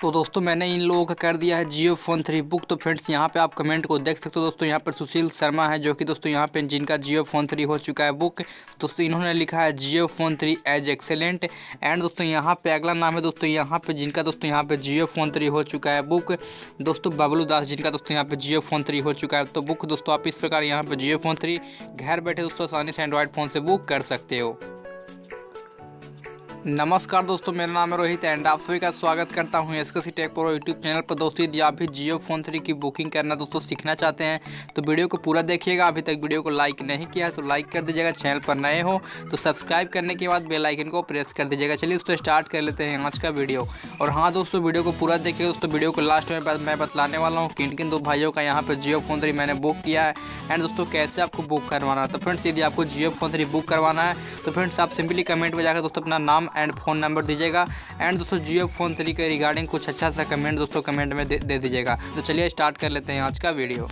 तो दोस्तों मैंने इन लोगों का कर दिया है जियो फोन 3 बुक। तो फ्रेंड्स यहाँ पे आप कमेंट को देख सकते हो दोस्तों। यहाँ पर सुशील शर्मा है जो कि दोस्तों यहाँ पे जिनका जियो फोन 3 हो चुका है बुक। दोस्तों इन्होंने लिखा है जियो फोन 3 एज एक्सेलेंट। एंड दोस्तों यहाँ पे अगला नाम है दोस्तों यहाँ पे जिनका दोस्तों यहाँ पे जियो फोन 3 हो चुका है बुक। दोस्तों बबलू दास जिनका दोस्तों यहाँ पे जियो फोन 3 हो चुका है तो बुक। दोस्तों आप इस प्रकार यहाँ पे जियो फोन 3 घर बैठे दोस्तों आसानी से एंड्रॉयड फ़ोन से बुक कर सकते हो। नमस्कार दोस्तों, मेरा नाम है रोहित एंड आप सभी का स्वागत करता हूं एसकेसी टेक प्रो यूट्यूब चैनल पर। दोस्तों यदि आप भी जियो फोन 3 की बुकिंग करना दोस्तों सीखना चाहते हैं तो वीडियो को पूरा देखिएगा। अभी तक वीडियो को लाइक नहीं किया है तो लाइक कर दीजिएगा। चैनल पर नए हो तो सब्सक्राइब करने के बाद बेल आइकन को प्रेस कर दीजिएगा। चलिए दोस्तों स्टार्ट कर लेते हैं आज का वीडियो। और हाँ दोस्तों, वीडियो को पूरा देखिएगा दोस्तों। वीडियो को लास्ट में मैं बतलाने वाला हूँ किन किन दो भाइयों का यहाँ पर जियो फोन 3 मैंने बुक किया है एंड दोस्तों कैसे आपको बुक करवाना है। तो फ्रेंड्स यदि आपको जियो फोन 3 बुक करवाना है तो फ्रेंड्स आप सिंपली कमेंट में जाकर दोस्तों अपना नाम एंड फ़ोन नंबर दीजिएगा। एंड दोस्तों जियो फोन 3 के रिगार्डिंग कुछ अच्छा सा कमेंट दोस्तों कमेंट में दे दीजिएगा। तो चलिए स्टार्ट कर लेते हैं आज का वीडियो।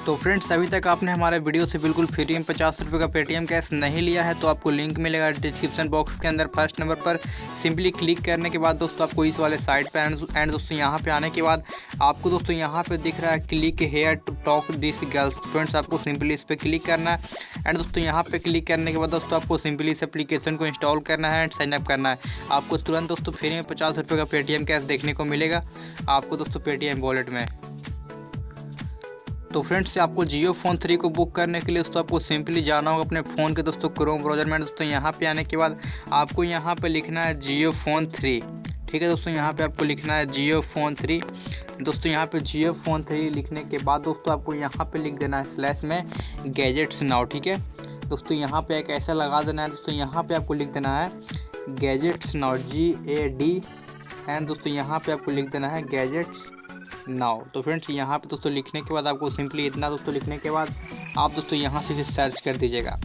तो फ्रेंड्स अभी तक आपने हमारे वीडियो से बिल्कुल फ्री में 50 रुपये का पेटीएम कैश नहीं लिया है तो आपको लिंक मिलेगा डिस्क्रिप्शन बॉक्स के अंदर फर्स्ट नंबर पर। सिंपली क्लिक करने के बाद दोस्तों आपको इस वाले साइट पे एंड दोस्तों यहाँ पे आने के बाद आपको दोस्तों यहाँ पे दिख रहा है click here to talk this girls. Friends आपको सिंपली इस पर क्लिक करना है एंड दोस्तों यहाँ पे क्लिक करने के बाद दोस्तों आपको सिंपली इस एप्लीकेशन को इंस्टॉल करना है एंड साइनअप करना है। आपको तुरंत दोस्तों फ्री में 50 रुपये का पेटीएम कैश देखने को मिलेगा आपको दोस्तों पेटीएम वॉलेट में। तो फ्रेंड्स आपको जियो फोन 3 को बुक करने के लिए दोस्तों आपको सिंपली जाना होगा अपने फ़ोन के दोस्तों क्रोम ब्राउज़र में। दोस्तों यहाँ पे आने के बाद आपको यहाँ पे लिखना है जियो फोन 3। ठीक है दोस्तों, यहाँ पे आपको लिखना है जियो फोन 3। दोस्तों यहाँ पे जियो फोन 3 लिखने के बाद दोस्तों आपको यहाँ पे लिख देना है स्लैश में गैजेट्स नाउ। ठीक है दोस्तों, यहाँ पे एक ऐसा लगा देना है। दोस्तों यहाँ पे आपको लिख देना है गैजेट्स नाउ GAD एंड दोस्तों यहाँ पे आपको लिख देना है गैजेट्स नाउ। तो फ्रेंड्स यहाँ पे दोस्तों लिखने के बाद आपको सिंपली इतना दोस्तों लिखने के बाद आप दोस्तों यहाँ से सर्च कर दीजिएगा।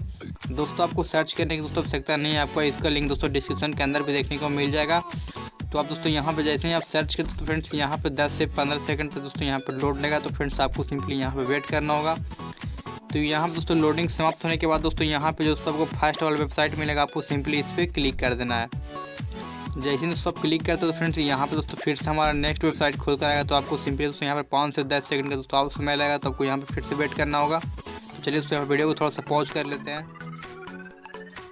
दोस्तों आपको सर्च करने की दोस्तों आवश्यकता नहीं है, आपको इसका लिंक दोस्तों डिस्क्रिप्शन के अंदर भी देखने को मिल जाएगा। तो आप दोस्तों यहाँ पे जैसे ही आप सर्च करते तो फ्रेंड्स यहाँ पे 10 से 15 सेकंड तक दोस्तों यहाँ पर लोड लेगा। तो फ्रेंड्स आपको सिंपली यहाँ पर वेट करना होगा। तो यहाँ पर दोस्तों लोडिंग समाप्त होने के बाद दोस्तों यहाँ पर दोस्तों आपको फर्स्ट वाला वेबसाइट मिलेगा, आपको सिंपली इस पर क्लिक कर देना है। जैसे ही दोस्तों आप क्लिक करते हो तो फ्रेंड्स यहाँ पे दोस्तों फिर से हमारा नेक्स्ट वेबसाइट खुल कर आएगा। तो आपको सिंपली दोस्तों यहाँ पर 5 से 10 सेकंड का दोस्तों और समय लगेगा तो आपको यहाँ पे फिर से वेट करना होगा। तो चलिए दोस्तों यहाँ वीडियो को थोड़ा सा पॉज कर लेते हैं।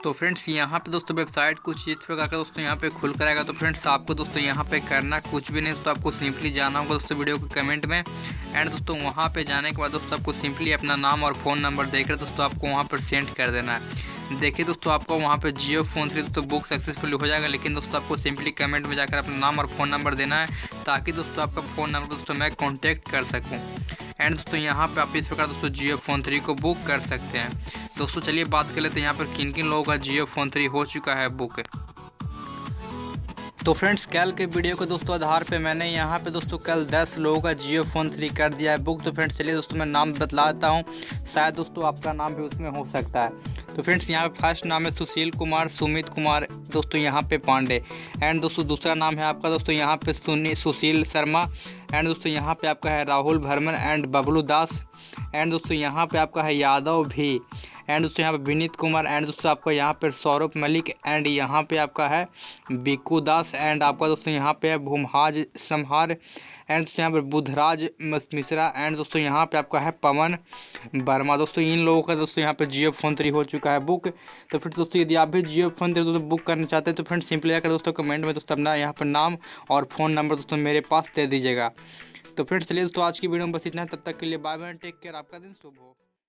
तो फ्रेंड्स यहाँ पे दोस्तों वेबसाइट कुछ इस प्रकार का दोस्तों यहाँ पे खुल कर आएगा। तो फ्रेंड्स आपको दोस्तों यहाँ पे करना कुछ भी नहीं दोस्तों, आपको सिंपली जाना होगा दोस्तों वीडियो के कमेंट में एंड दोस्तों वहाँ पे जाने के बाद दोस्तों आपको सिंपली अपना नाम और फ़ोन नंबर देकर दोस्तों आपको वहाँ पर सेंड कर देना है। देखिए दोस्तों आपको वहाँ पे जियो फोन 3 दोस्तों बुक सक्सेसफुली हो जाएगा। लेकिन दोस्तों आपको सिंपली कमेंट में जाकर अपना नाम और फ़ोन नंबर देना है ताकि दोस्तों आपका फ़ोन नंबर दोस्तों मैं कांटेक्ट कर सकूं। एंड दोस्तों यहाँ पे आप इस प्रकार दोस्तों जियो फोन 3 को बुक कर सकते हैं। दोस्तों चलिए बात कर लेते हैं यहाँ पर किन किन लोगों का जियो फोन 3 हो चुका है बुक। तो फ्रेंड्स कल के वीडियो के दोस्तों आधार पे मैंने यहाँ पे दोस्तों कल 10 लोगों का जियो फोन 3 कर दिया है बुक। तो फ्रेंड्स चलिए दोस्तों मैं नाम बतला देता हूँ, शायद दोस्तों आपका नाम भी उसमें हो सकता है। तो फ्रेंड्स यहाँ पे फर्स्ट नाम है सुशील कुमार, सुमित कुमार दोस्तों यहाँ पे पांडे एंड दोस्तों दूसरा नाम है आपका दोस्तों यहाँ पे सुशील शर्मा एंड दोस्तों यहाँ पे आपका है राहुल भरमन एंड बबलू दास एंड दोस्तों यहाँ पे आपका है यादव भी एंड दोस्तों यहाँ पे विनीत कुमार एंड दोस्तों आपका यहाँ पे सौरभ मलिक एंड यहाँ पे आपका है बिक्कू दास एंड आपका दोस्तों यहाँ पे है भूमहाज संहार एंड दोस्तों यहाँ पर बुधराज मिश्रा एंड दोस्तों यहाँ पे आपका है पवन वर्मा। दोस्तों इन लोगों का दोस्तों यहाँ पे जियो फोन 3 हो चुका है बुक। तो फिर दोस्तों यदि आप भी जियो फोन 3 दोस्तों बुक करना चाहते हैं तो फ्रेंड्स सिंपली जाकर दोस्तों कमेंट में दोस्तों अपना यहाँ पर नाम और फ़ोन नंबर दोस्तों मेरे पास दे दीजिएगा। तो फ्रेंड्स चलिए दोस्तों आज की वीडियो में बस इतना है, तब तक के लिए बाय बाय, टेक केयर, आपका दिन शुभ हो।